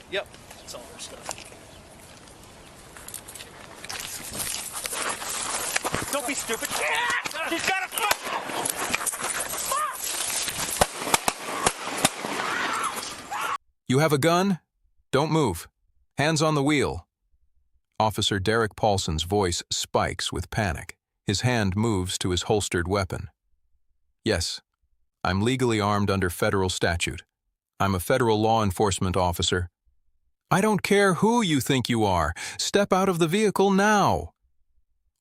Yep, that's all our stuff. Don't be stupid. He's got a foot! You have a gun? Don't move. Hands on the wheel. Officer Derek Paulson's voice spikes with panic. His hand moves to his holstered weapon. Yes, I'm legally armed under federal statute. I'm a federal law enforcement officer. I don't care who you think you are. Step out of the vehicle now.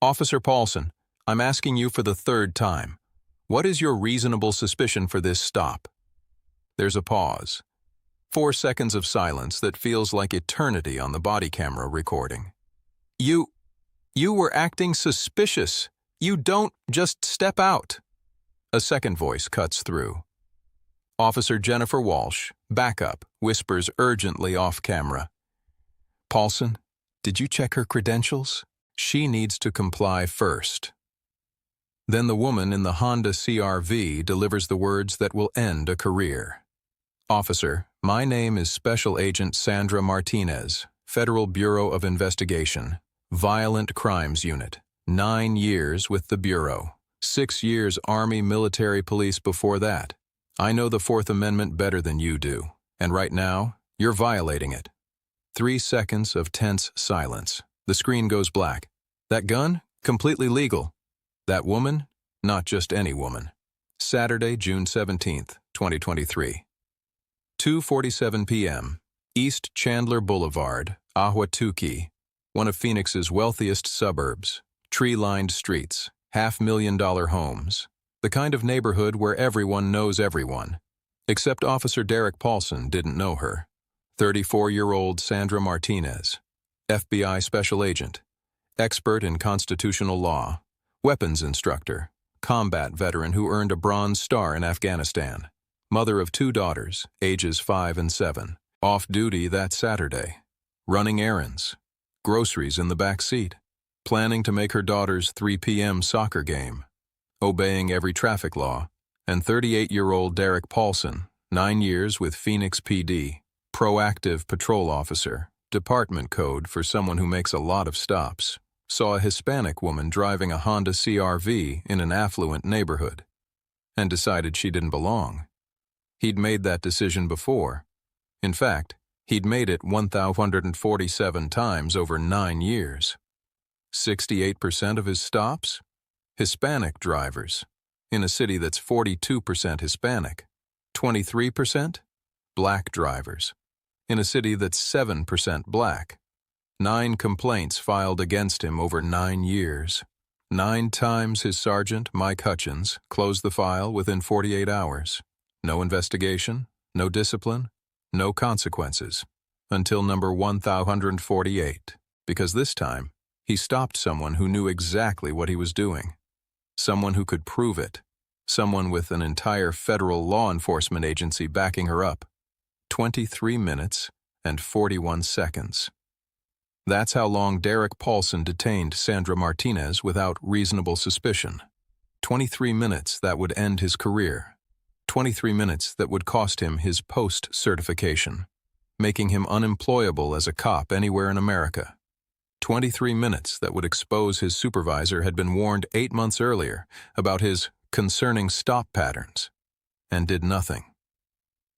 Officer Paulson, I'm asking you for the third time. What is your reasonable suspicion for this stop? There's a pause. 4 seconds of silence that feels like eternity on the body camera recording. You were acting suspicious. You don't just step out. A second voice cuts through. Officer Jennifer Walsh, backup, whispers urgently off camera. Paulson, did you check her credentials? She needs to comply first. Then the woman in the Honda CR-V delivers the words that will end a career. Officer, my name is Special Agent Sandra Martinez, Federal Bureau of Investigation, Violent Crimes Unit. 9 years with the Bureau. 6 years Army Military Police before that. I know the Fourth Amendment better than you do, and right now, you're violating it. 3 seconds of tense silence. The screen goes black. That gun? Completely legal. That woman? Not just any woman. Saturday, June 17th, 2023. 2:47 p.m. East Chandler Boulevard, Ahwatukee, one of Phoenix's wealthiest suburbs. Tree-lined streets, $500,000 homes. The kind of neighborhood where everyone knows everyone. Except Officer Derek Paulson didn't know her. 34-year-old Sandra Martinez, FBI Special Agent, expert in constitutional law, weapons instructor, combat veteran who earned a Bronze Star in Afghanistan, mother of 2 daughters, ages 5 and 7, off duty that Saturday, running errands, groceries in the back seat, planning to make her daughter's 3 p.m. soccer game, obeying every traffic law, and 38-year-old Derek Paulson, 9 years with Phoenix PD, proactive patrol officer, department code for someone who makes a lot of stops, saw a Hispanic woman driving a Honda CR-V in an affluent neighborhood, and decided she didn't belong. He'd made that decision before. In fact, he'd made it 1,147 times over 9 years. 68% of his stops? Hispanic drivers, in a city that's 42% Hispanic. 23%? Black drivers, in a city that's 7% black. 9 complaints filed against him over 9 years. 9 times his sergeant, Mike Hutchins, closed the file within 48 hours. No investigation, no discipline, no consequences. Until number 1,048, because this time, he stopped someone who knew exactly what he was doing. Someone who could prove it. Someone with an entire federal law enforcement agency backing her up. 23 minutes and 41 seconds. That's how long Derek Paulson detained Sandra Martinez without reasonable suspicion. 23 minutes that would end his career. 23 minutes that would cost him his post-certification, making him unemployable as a cop anywhere in America. 23 minutes that would expose his supervisor had been warned 8 months earlier about his concerning stop patterns, and did nothing.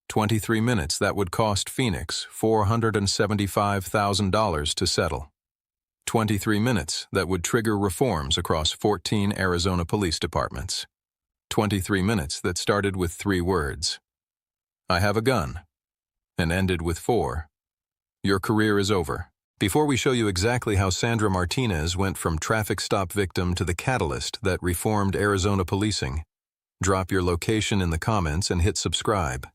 23 minutes that would cost Phoenix $475,000 to settle. 23 minutes that would trigger reforms across 14 Arizona police departments. 23 minutes that started with 3 words. I have a gun, and ended with 4. Your career is over. Before we show you exactly how Sandra Martinez went from traffic stop victim to the catalyst that reformed Arizona policing, drop your location in the comments and hit subscribe.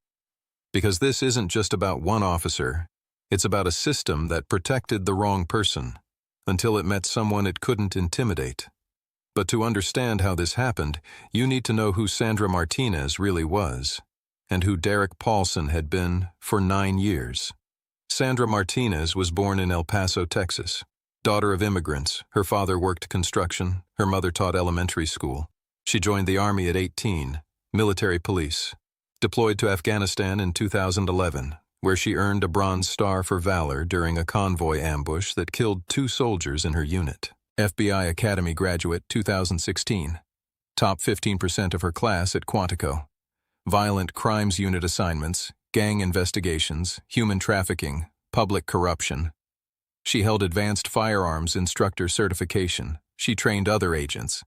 Because this isn't just about one officer, it's about a system that protected the wrong person, until it met someone it couldn't intimidate. But to understand how this happened, you need to know who Sandra Martinez really was, and who Derek Paulson had been for 9 years. Sandra Martinez was born in El Paso, Texas. Daughter of immigrants, her father worked construction, her mother taught elementary school. She joined the Army at 18, military police. Deployed to Afghanistan in 2011, where she earned a Bronze Star for valor during a convoy ambush that killed 2 soldiers in her unit. FBI Academy graduate 2016. Top 15% of her class at Quantico. Violent crimes unit assignments, gang investigations, human trafficking, public corruption. She held advanced firearms instructor certification. She trained other agents.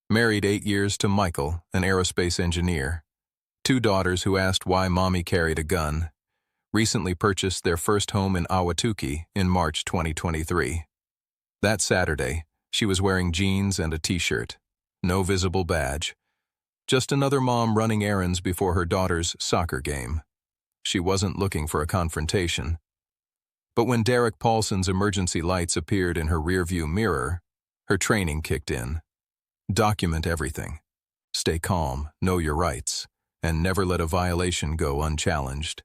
Married 8 years to Michael, an aerospace engineer. 2 daughters who asked why mommy carried a gun. Recently purchased their first home in Ahwatukee in March 2023. That Saturday, she was wearing jeans and a t-shirt. No visible badge. Just another mom running errands before her daughter's soccer game. She wasn't looking for a confrontation. But when Derek Paulson's emergency lights appeared in her rearview mirror, her training kicked in. Document everything. Stay calm, know your rights, and never let a violation go unchallenged.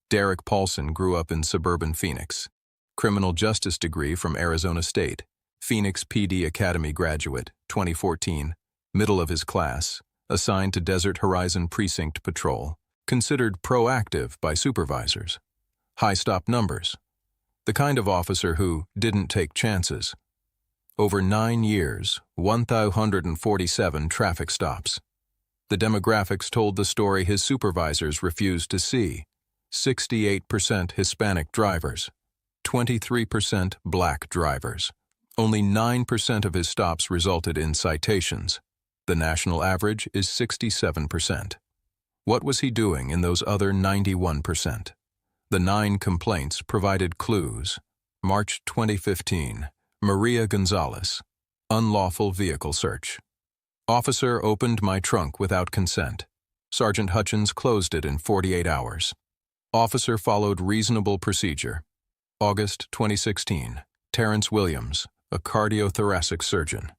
Derek Paulson grew up in suburban Phoenix. Criminal justice degree from Arizona State. Phoenix PD Academy graduate, 2014. Middle of his class. Assigned to Desert Horizon Precinct Patrol. Considered proactive by supervisors. High stop numbers. The kind of officer who didn't take chances. Over 9 years, 1,147 traffic stops. The demographics told the story his supervisors refused to see. 68% Hispanic drivers. 23% Black drivers. Only 9% of his stops resulted in citations. The national average is 67%. What was he doing in those other 91%? The 9 complaints provided clues. March 2015. Maria Gonzalez. Unlawful vehicle search. Officer opened my trunk without consent. Sergeant Hutchins closed it in 48 hours. Officer followed reasonable procedure. August 2016. Terrence Williams, a cardiothoracic surgeon.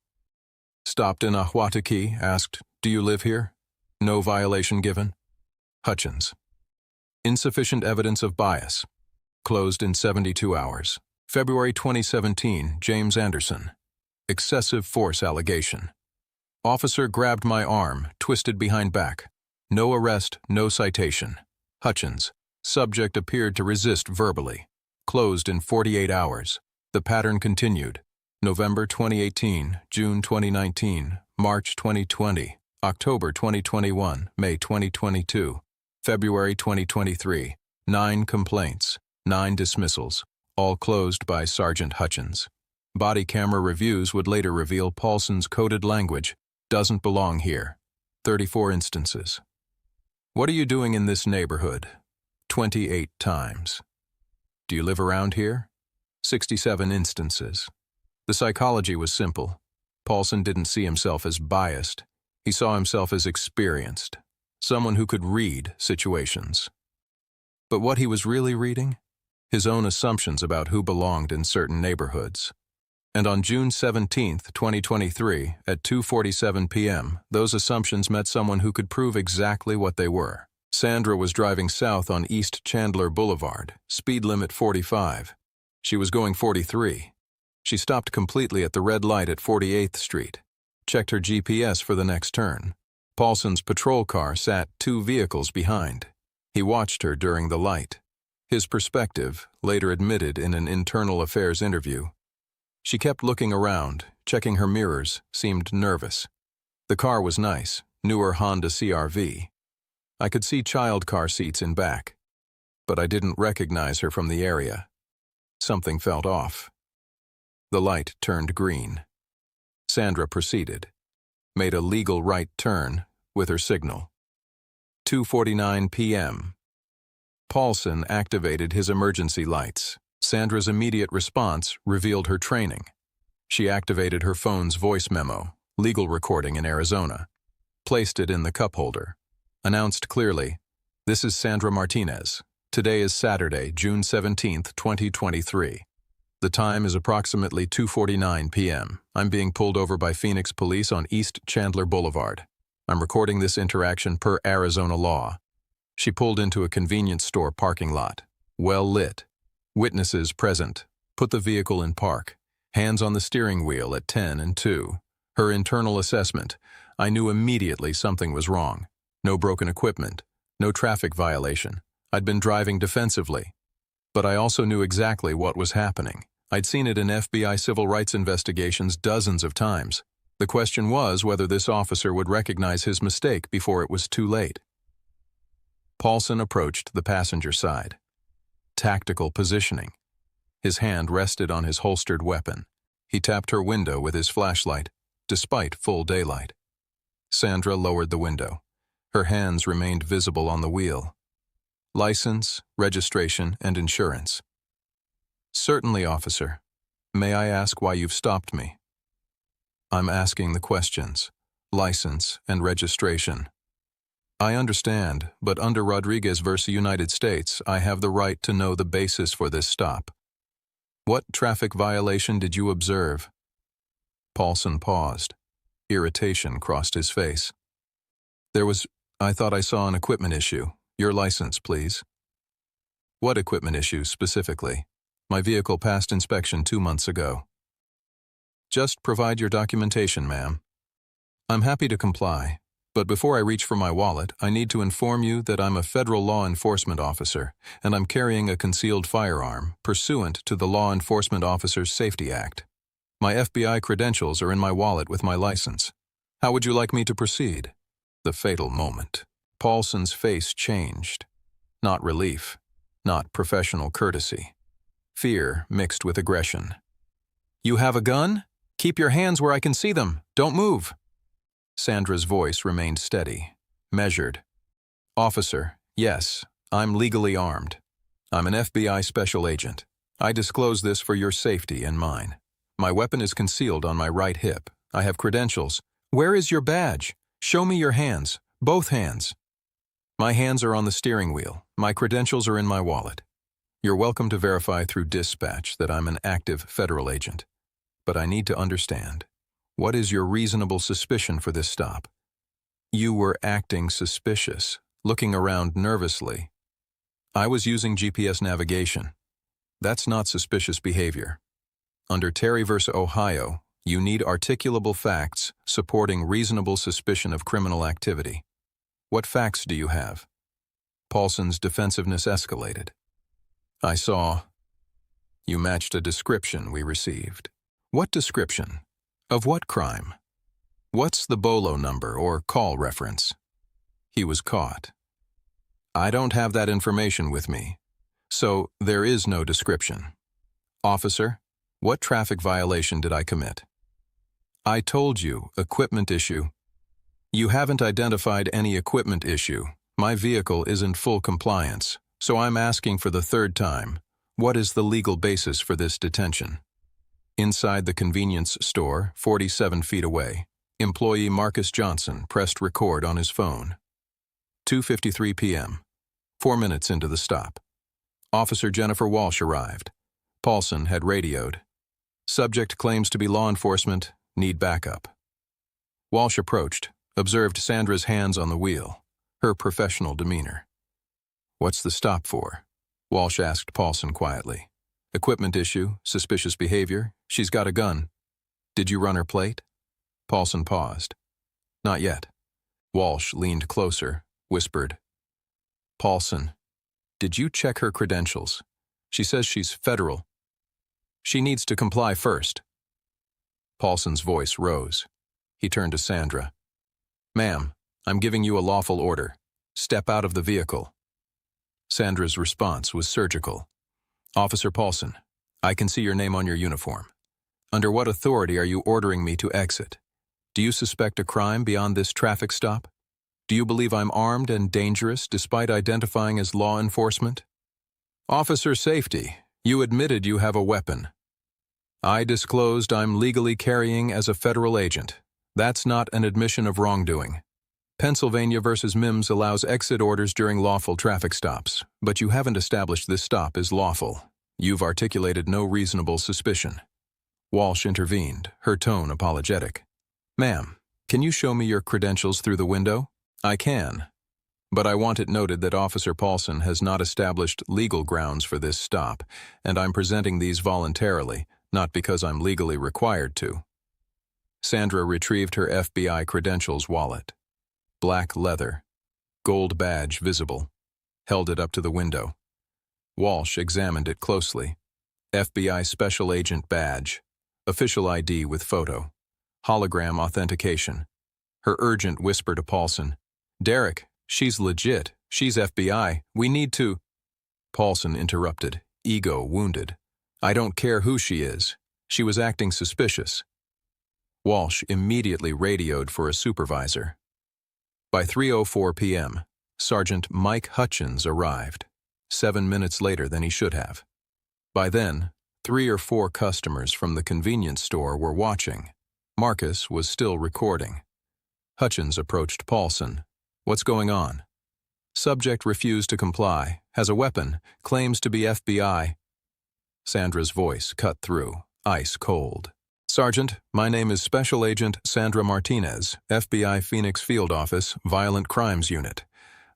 Stopped in Ahwatukee, asked, "Do you live here?" No violation given. Hutchins. Insufficient evidence of bias. Closed in 72 hours. February 2017, James Anderson. Excessive force allegation. Officer grabbed my arm, twisted behind back. No arrest, no citation. Hutchins. Subject appeared to resist verbally. Closed in 48 hours. The pattern continued. November 2018, June 2019, March 2020, October 2021, May 2022, February 2023. 9 complaints, 9 dismissals, all closed by Sergeant Hutchins. Body camera reviews would later reveal Paulson's coded language doesn't belong here. 34 instances. What are you doing in this neighborhood? 28 times. Do you live around here? 67 instances. The psychology was simple. Paulson didn't see himself as biased. He saw himself as experienced, someone who could read situations. But what he was really reading? His own assumptions about who belonged in certain neighborhoods. And on June 17, 2023, at 2:47 p.m., those assumptions met someone who could prove exactly what they were. Sandra was driving south on East Chandler Boulevard, speed limit 45. She was going 43. She stopped completely at the red light at 48th Street, checked her GPS for the next turn. Paulson's patrol car sat 2 vehicles behind. He watched her during the light. His perspective, later admitted in an internal affairs interview. She kept looking around, checking her mirrors, seemed nervous. The car was nice, newer Honda CR-V. I could see child car seats in back, but I didn't recognize her from the area. Something felt off. The light turned green. Sandra proceeded, made a legal right turn with her signal. 2:49 p.m. Paulson activated his emergency lights. Sandra's immediate response revealed her training. She activated her phone's voice memo, legal recording in Arizona, placed it in the cup holder, announced clearly, "This is Sandra Martinez. Today is Saturday, June 17, 2023. The time is approximately 2:49 p.m. I'm being pulled over by Phoenix police on East Chandler Boulevard. I'm recording this interaction per Arizona law." She pulled into a convenience store parking lot. Well lit. Witnesses present. Put the vehicle in park. Hands on the steering wheel at 10 and 2. Her internal assessment. I knew immediately something was wrong. No broken equipment. No traffic violation. I'd been driving defensively, but I also knew exactly what was happening. I'd seen it in FBI civil rights investigations dozens of times. The question was whether this officer would recognize his mistake before it was too late. Paulson approached the passenger side. Tactical positioning. His hand rested on his holstered weapon. He tapped her window with his flashlight, despite full daylight. Sandra lowered the window. Her hands remained visible on the wheel. License, registration, and insurance. Certainly, officer. May I ask why you've stopped me? I'm asking the questions. License and registration. I understand, but under Rodriguez v. United States, I have the right to know the basis for this stop. What traffic violation did you observe? Paulson paused. Irritation crossed his face. I thought I saw an equipment issue. Your license, please. What equipment issue specifically? My vehicle passed inspection 2 months ago. Just provide your documentation, ma'am. I'm happy to comply, but before I reach for my wallet, I need to inform you that I'm a federal law enforcement officer, and I'm carrying a concealed firearm, pursuant to the Law Enforcement Officers Safety Act. My FBI credentials are in my wallet with my license. How would you like me to proceed? The fatal moment. Paulson's face changed. Not relief, not professional courtesy. Fear mixed with aggression. You have a gun? Keep your hands where I can see them. Don't move. Sandra's voice remained steady, measured. Officer, yes, I'm legally armed. I'm an FBI special agent. I disclose this for your safety and mine. My weapon is concealed on my right hip. I have credentials. Where is your badge? Show me your hands, both hands. My hands are on the steering wheel. My credentials are in my wallet. You're welcome to verify through dispatch that I'm an active federal agent. But I need to understand. What is your reasonable suspicion for this stop? You were acting suspicious, looking around nervously. I was using GPS navigation. That's not suspicious behavior. Under Terry v. Ohio, you need articulable facts supporting reasonable suspicion of criminal activity. What facts do you have? Paulson's defensiveness escalated. I saw. You matched a description we received. What description? Of what crime? What's the BOLO number or call reference? He was caught. I don't have that information with me, so there is no description. Officer, what traffic violation did I commit? I told you, equipment issue. You haven't identified any equipment issue. My vehicle is in full compliance, so I'm asking for the third time, what is the legal basis for this detention? Inside the convenience store, 47 feet away, employee Marcus Johnson pressed record on his phone. 2:53 p.m., 4 minutes into the stop. Officer Jennifer Walsh arrived. Paulson had radioed. Subject claims to be law enforcement, need backup. Walsh approached, observed Sandra's hands on the wheel, her professional demeanor. What's the stop for? Walsh asked Paulson quietly. Equipment issue, suspicious behavior, she's got a gun. Did you run her plate? Paulson paused. Not yet. Walsh leaned closer, whispered. Paulson, did you check her credentials? She says she's federal. She needs to comply first. Paulson's voice rose. He turned to Sandra. Ma'am, I'm giving you a lawful order. Step out of the vehicle. Sandra's response was surgical. Officer Paulson, I can see your name on your uniform. Under what authority are you ordering me to exit? Do you suspect a crime beyond this traffic stop? Do you believe I'm armed and dangerous despite identifying as law enforcement? Officer Safety, you admitted you have a weapon. I disclosed I'm legally carrying as a federal agent. That's not an admission of wrongdoing. Pennsylvania v. Mims allows exit orders during lawful traffic stops, but you haven't established this stop is lawful. You've articulated no reasonable suspicion. Walsh intervened, her tone apologetic. Ma'am, can you show me your credentials through the window? I can. But I want it noted that Officer Paulson has not established legal grounds for this stop, and I'm presenting these voluntarily, not because I'm legally required to. Sandra retrieved her FBI credentials wallet. Black leather. Gold badge visible. held it up to the window. Walsh examined it closely. FBI Special Agent badge. Official ID with photo. Hologram authentication. Her urgent whisper to Paulson. "Derek, she's legit. She's FBI. We need to—" Paulson interrupted, ego wounded. "I don't care who she is. She was acting suspicious." Walsh immediately radioed for a supervisor. By 3:04 p.m., Sergeant Mike Hutchins arrived, 7 minutes later than he should have. By then, 3 or 4 customers from the convenience store were watching. Marcus was still recording. Hutchins approached Paulson. "What's going on?" "Subject refused to comply, has a weapon, claims to be FBI." Sandra's voice cut through, ice cold. "Sergeant, my name is Special Agent Sandra Martinez, FBI Phoenix Field Office, Violent Crimes Unit.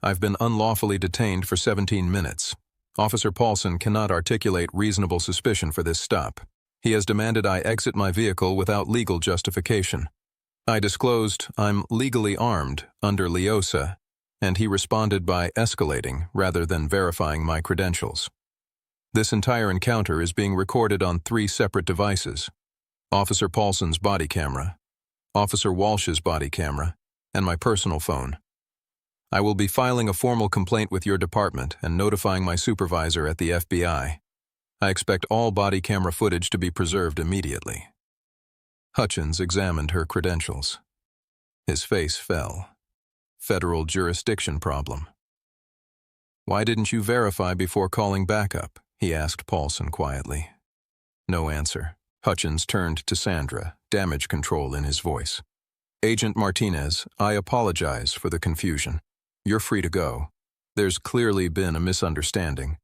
I've been unlawfully detained for 17 minutes. Officer Paulson cannot articulate reasonable suspicion for this stop. He has demanded I exit my vehicle without legal justification. I disclosed I'm legally armed under LEOSA, and he responded by escalating rather than verifying my credentials. This entire encounter is being recorded on 3 separate devices: Officer Paulson's body camera, Officer Walsh's body camera, and my personal phone. I will be filing a formal complaint with your department and notifying my supervisor at the FBI. I expect all body camera footage to be preserved immediately." Hutchins examined her credentials. His face fell. Federal jurisdiction problem. "Why didn't you verify before calling backup?" he asked Paulson quietly. No answer. Hutchins turned to Sandra, damage control in his voice. "Agent Martinez, I apologize for the confusion. You're free to go. There's clearly been a misunderstanding."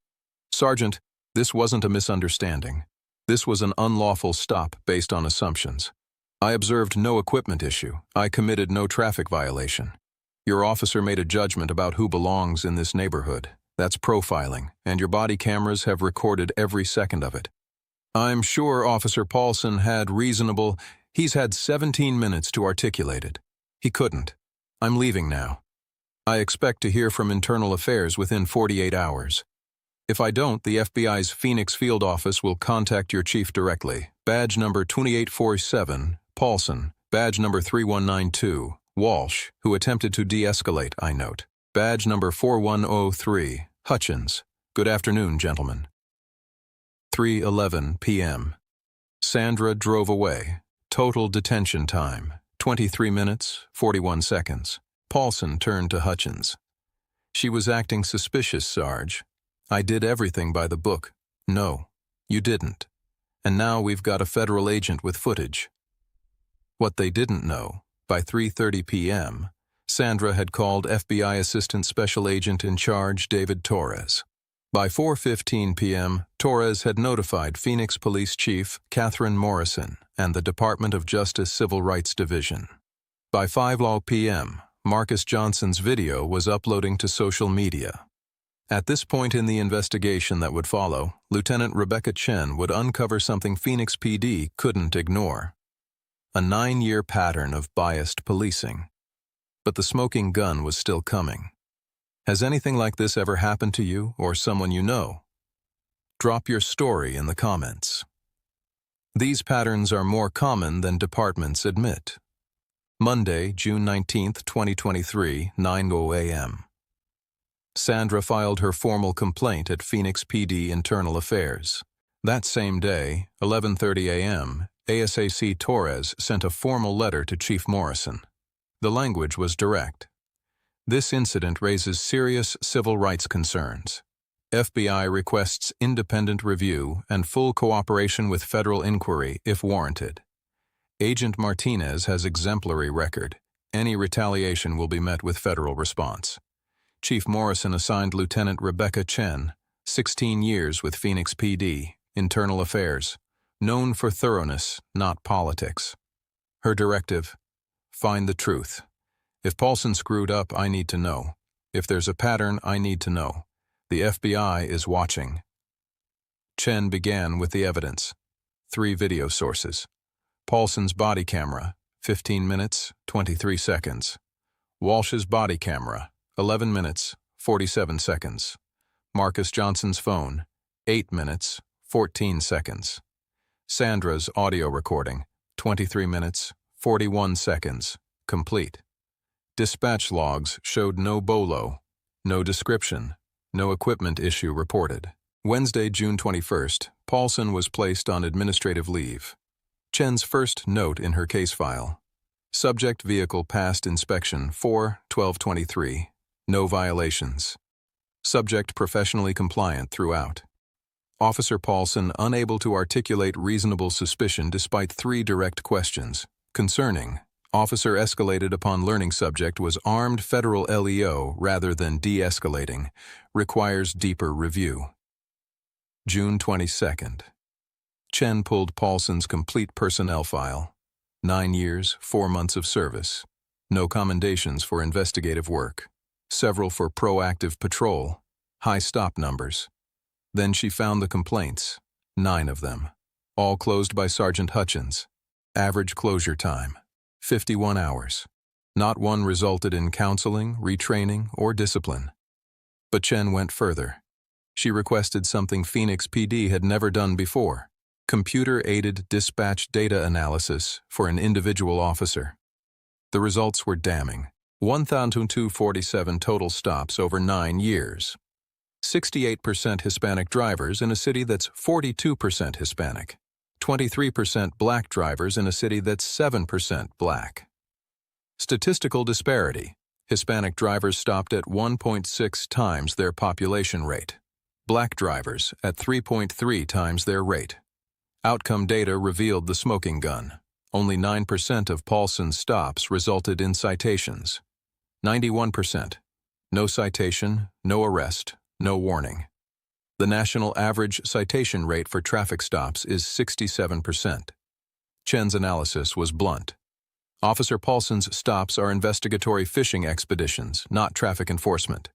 "Sergeant, this wasn't a misunderstanding. This was an unlawful stop based on assumptions. I observed no equipment issue. I committed no traffic violation. Your officer made a judgment about who belongs in this neighborhood. That's profiling, and your body cameras have recorded every second of it. I'm sure Officer Paulson had reasonable— He's had 17 minutes to articulate it. He couldn't. I'm leaving now. I expect to hear from Internal Affairs within 48 hours. If I don't, the FBI's Phoenix Field Office will contact your chief directly. Badge number 2847, Paulson. Badge number 3192, Walsh, who attempted to de-escalate, I note. Badge number 4103, Hutchins. Good afternoon, gentlemen." 3:11 p.m. Sandra drove away. Total detention time, 23 minutes, 41 seconds. Paulson turned to Hutchins. "She was acting suspicious, Sarge. I did everything by the book." "No, you didn't. And now we've got a federal agent with footage." What they didn't know, by 3:30 p.m., Sandra had called FBI Assistant Special Agent in Charge David Torres. By 4:15 p.m., Torres had notified Phoenix Police Chief Catherine Morrison and the Department of Justice Civil Rights Division. By 5:00 p.m., Marcus Johnson's video was uploading to social media. At this point in the investigation that would follow, Lieutenant Rebecca Chen would uncover something Phoenix PD couldn't ignore. A 9-year pattern of biased policing. But the smoking gun was still coming. Has anything like this ever happened to you or someone you know? Drop your story in the comments. These patterns are more common than departments admit. Monday, June 19, 2023, 9:00 a.m. Sandra filed her formal complaint at Phoenix PD Internal Affairs. That same day, 11:30 a.m., ASAC Torres sent a formal letter to Chief Morrison. The language was direct. This incident raises serious civil rights concerns. FBI requests independent review and full cooperation with federal inquiry if warranted. Agent Martinez has exemplary record. Any retaliation will be met with federal response. Chief Morrison assigned Lieutenant Rebecca Chen, 16 years with Phoenix PD, Internal Affairs, known for thoroughness, not politics. Her directive: find the truth. If Paulson screwed up, I need to know. If there's a pattern, I need to know. The FBI is watching. Chen began with the evidence. 3 video sources. Paulson's body camera, 15 minutes, 23 seconds. Walsh's body camera, 11 minutes, 47 seconds. Marcus Johnson's phone, 8 minutes, 14 seconds. Sandra's audio recording, 23 minutes, 41 seconds, complete. Dispatch logs showed no bolo, no description, no equipment issue reported. Wednesday, June 21st, Paulson was placed on administrative leave. Chen's first note in her case file. Subject vehicle passed inspection 4/12/23. No violations. Subject professionally compliant throughout. Officer Paulson unable to articulate reasonable suspicion despite 3 direct questions. Concerning, officer escalated upon learning subject was armed federal LEO rather than de-escalating. Requires deeper review. June 22nd. Chen pulled Paulson's complete personnel file. 9 years, 4 months of service. No commendations for investigative work. Several for proactive patrol. High stop numbers. Then she found the complaints. 9 of them. All closed by Sergeant Hutchins. Average closure time, 51 hours. Not one resulted in counseling, retraining, or discipline. But Chen went further. She requested something Phoenix PD had never done before: computer-aided dispatch data analysis for an individual officer. The results were damning. 1,247 total stops over 9 years. 68% Hispanic drivers in a city that's 42% Hispanic. 23% black drivers in a city that's 7% black. Statistical disparity. Hispanic drivers stopped at 1.6 times their population rate. Black drivers at 3.3 times their rate. Outcome data revealed the smoking gun. Only 9% of Paulson's stops resulted in citations. 91%. No citation, no arrest, no warning. The national average citation rate for traffic stops is 67%. Chen's analysis was blunt. Officer Paulson's stops are investigatory fishing expeditions, not traffic enforcement.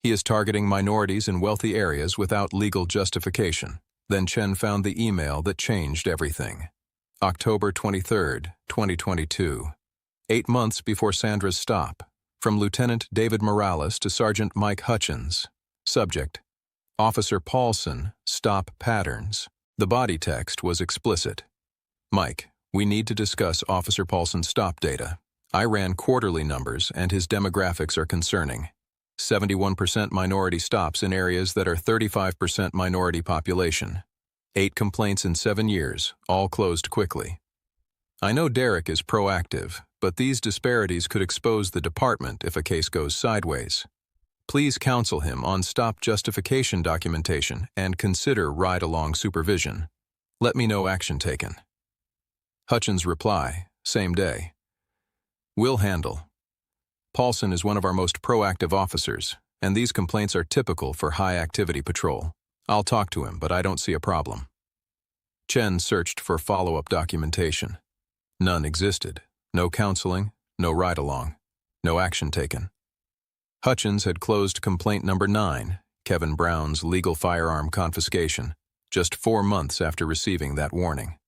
He is targeting minorities in wealthy areas without legal justification. Then Chen found the email that changed everything. October 23, 2022. 8 months before Sandra's stop. From Lieutenant David Morales to Sergeant Mike Hutchins. Subject: Officer Paulson, stop patterns. The body text was explicit. Mike, we need to discuss Officer Paulson's stop data. I ran quarterly numbers and his demographics are concerning. 71% minority stops in areas that are 35% minority population. 8 complaints in 7 years, all closed quickly. I know Derek is proactive, but these disparities could expose the department if a case goes sideways. Please counsel him on stop justification documentation and consider ride-along supervision. Let me know action taken. Hutchins' reply, same day. We'll handle. Paulson is one of our most proactive officers, and these complaints are typical for high-activity patrol. I'll talk to him, but I don't see a problem. Chen searched for follow-up documentation. None existed. No counseling, no ride-along, no action taken. Hutchins had closed complaint number 9, Kevin Brown's legal firearm confiscation, just 4 months after receiving that warning.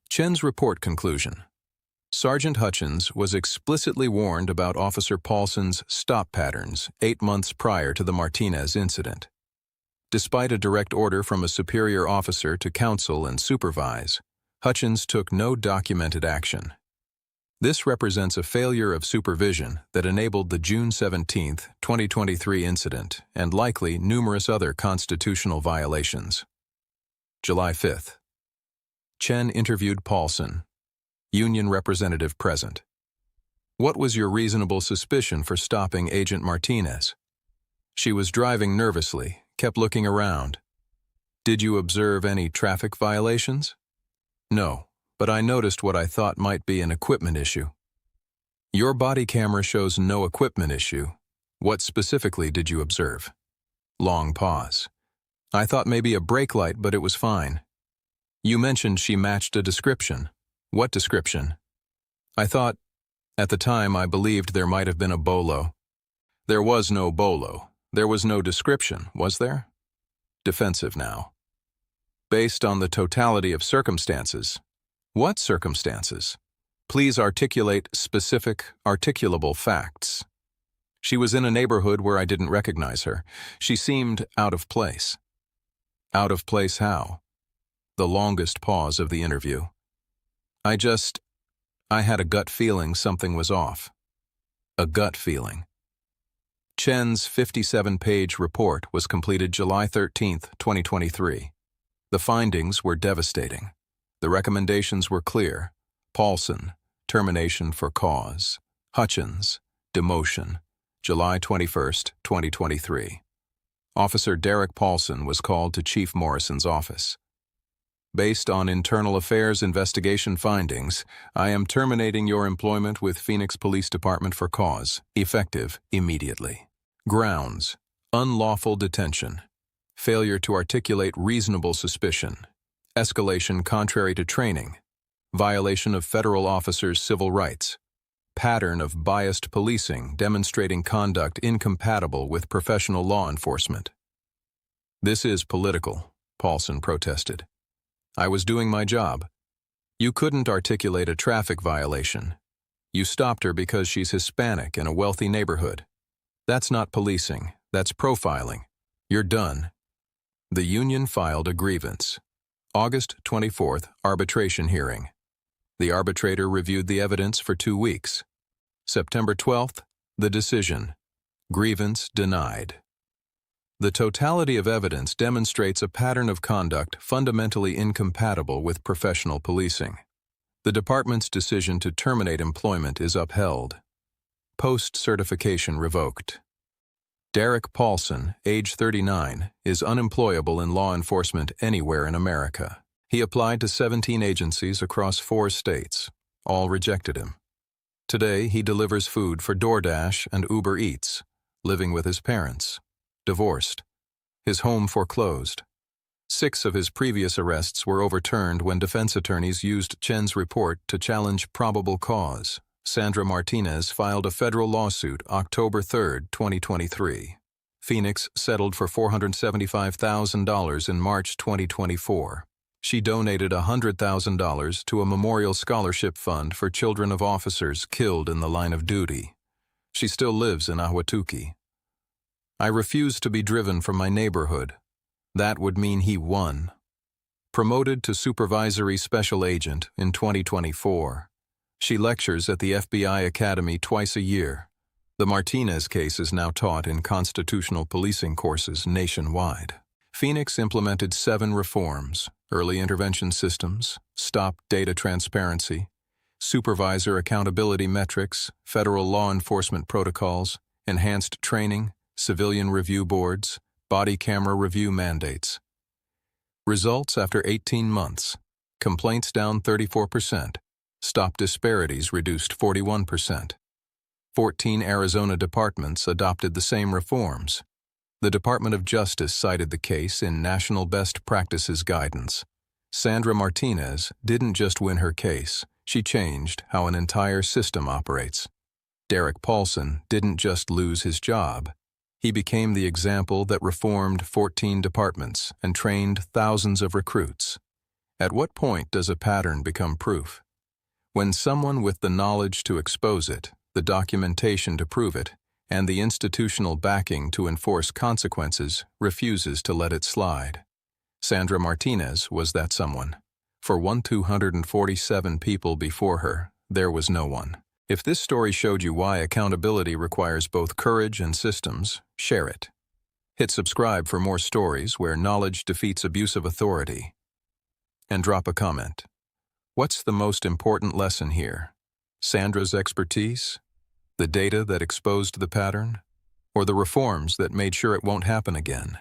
Chen's report conclusion. Sergeant Hutchins was explicitly warned about Officer Paulson's stop patterns 8 months prior to the Martinez incident. Despite a direct order from a superior officer to counsel and supervise, Hutchins took no documented action. This represents a failure of supervision that enabled the June 17, 2023 incident and likely numerous other constitutional violations. July 5. Chen interviewed Paulson. Union representative present. What was your reasonable suspicion for stopping Agent Martinez? She was driving nervously, kept looking around. Did you observe any traffic violations? No, but I noticed what I thought might be an equipment issue. Your body camera shows no equipment issue. What specifically did you observe? Long pause. I thought maybe a brake light, but it was fine. You mentioned she matched a description. What description? I thought, at the time I believed there might have been a bolo. There was no bolo. There was no description, was there? Defensive now. Based on the totality of circumstances. What circumstances? Please articulate specific, articulable facts. She was in a neighborhood where I didn't recognize her. She seemed out of place. Out of place how? The longest pause of the interview. I had a gut feeling something was off. A gut feeling. Chen's 57-page report was completed July 13, 2023. The findings were devastating. The recommendations were clear. Paulson, termination for cause. Hutchins, demotion. July 21, 2023. Officer Derek Paulson was called to Chief Morrison's office. Based on internal affairs investigation findings, I am terminating your employment with Phoenix Police Department for cause, effective immediately. Grounds: unlawful detention, failure to articulate reasonable suspicion, escalation contrary to training, violation of federal officers' civil rights, pattern of biased policing demonstrating conduct incompatible with professional law enforcement. This is political, Paulson protested. I was doing my job. You couldn't articulate a traffic violation. You stopped her because she's Hispanic in a wealthy neighborhood. That's not policing, that's profiling. You're done. The union filed a grievance. August 24th, arbitration hearing. The arbitrator reviewed the evidence for 2 weeks. September 12th, the decision. Grievance denied. The totality of evidence demonstrates a pattern of conduct fundamentally incompatible with professional policing. The department's decision to terminate employment is upheld. Post-certification revoked. Derek Paulson, age 39, is unemployable in law enforcement anywhere in America. He applied to 17 agencies across 4 states. All rejected him. Today, he delivers food for DoorDash and Uber Eats, living with his parents. Divorced. His home foreclosed. 6 of his previous arrests were overturned when defense attorneys used Chen's report to challenge probable cause. Sandra Martinez filed a federal lawsuit October 3, 2023. Phoenix settled for $475,000 in March 2024. She donated $100,000 to a memorial scholarship fund for children of officers killed in the line of duty. She still lives in Ahwatukee. I refuse to be driven from my neighborhood. That would mean he won. Promoted to supervisory special agent in 2024. She lectures at the FBI Academy twice a year. The Martinez case is now taught in constitutional policing courses nationwide. Phoenix implemented 7 reforms: early intervention systems, stop data transparency, supervisor accountability metrics, federal law enforcement protocols, enhanced training, civilian review boards, body camera review mandates. Results after 18 months. Complaints down 34%. Stop disparities reduced 41%. 14 Arizona departments adopted the same reforms. The Department of Justice cited the case in National Best Practices Guidance. Sandra Martinez didn't just win her case, she changed how an entire system operates. Derek Paulson didn't just lose his job. He became the example that reformed 14 departments and trained thousands of recruits. At what point does a pattern become proof? When someone with the knowledge to expose it, the documentation to prove it, and the institutional backing to enforce consequences refuses to let it slide. Sandra Martinez was that someone. For 247 people before her, there was no one. If this story showed you why accountability requires both courage and systems, share it. Hit subscribe for more stories where knowledge defeats abuse of authority. And drop a comment. What's the most important lesson here? Sandra's expertise? The data that exposed the pattern? Or the reforms that made sure it won't happen again?